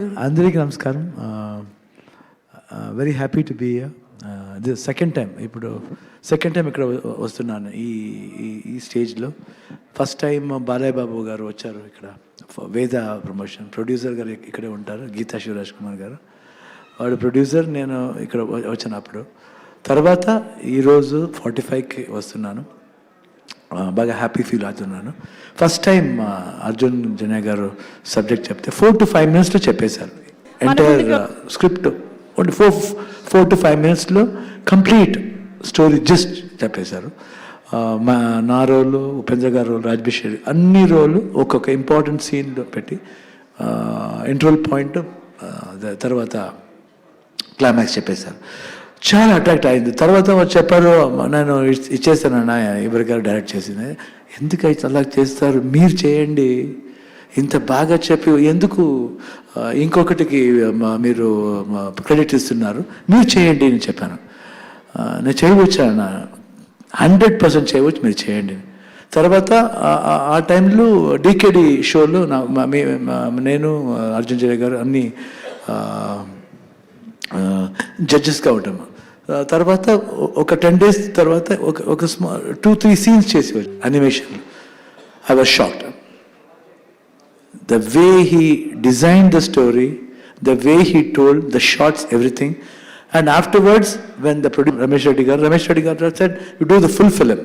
అందరికీ నమస్కారం. Very happy to be here. The second time ఇక్కడ వస్తున్నాను ఈ స్టేజ్లో. ఫస్ట్ టైం బాలయ్య బాబు గారు వచ్చారు ఇక్కడ, వేద ప్రమోషన్ ప్రొడ్యూసర్ గారు ఇక్కడే ఉంటారు, గీతా శివరాజ్ కుమార్ గారు వాడు ప్రొడ్యూసర్. నేను ఇక్కడ వచ్చినప్పుడు తర్వాత ఈరోజు 45కి వస్తున్నాను. బాగా హ్యాపీ ఫీల్ అవుతున్నాను. ఫస్ట్ టైం అర్జున్ జన్య గారు సబ్జెక్ట్ చెప్తే 4 to 5 minutesలో చెప్పేశారు. ఎంటైర్ స్క్రిప్ట్ ఓన్లీ 4 to 5 minutesలో కంప్లీట్ స్టోరీ జస్ట్ చెప్పేశారు. నా రోలు, ఉపేంద్ర గారు రోలు, రాజ్బిషేర్ అన్ని రోలు ఒక్కొక్క ఇంపార్టెంట్ సీన్లో పెట్టి ఇంట్రోల్ పాయింట్ తర్వాత క్లైమాక్స్ చెప్పేశారు. చాలా అట్రాక్ట్ అయింది. తర్వాత చెప్పారు, నేను ఇచ్చేస్తాను అన్న, ఎవరి గారు డైరెక్ట్ చేసింది, ఎందుకు అయితే అలా చేస్తారు, మీరు చేయండి, ఇంత బాగా చెప్పి ఎందుకు ఇంకొకటికి మీరు క్రెడిట్ ఇస్తున్నారు, మీరు చేయండి అని చెప్పాను. నేను చేయవచ్చు అన్న, 100% చేయవచ్చు, మీరు చేయండి. తర్వాత ఆ టైంలో డీకేడి షోలో నేను అర్జున్ జయ గారు అన్ని జడ్జెస్గా ఉంటాము. తర్వాత ఒక 10 days తర్వాత ఒక 2-3 scenes చేసేవారు animation. I was shocked. The way he designed the story, the way he told, the shorts, everything. And afterwards, when the producer Ramesh Reddy garu said, you do the full film.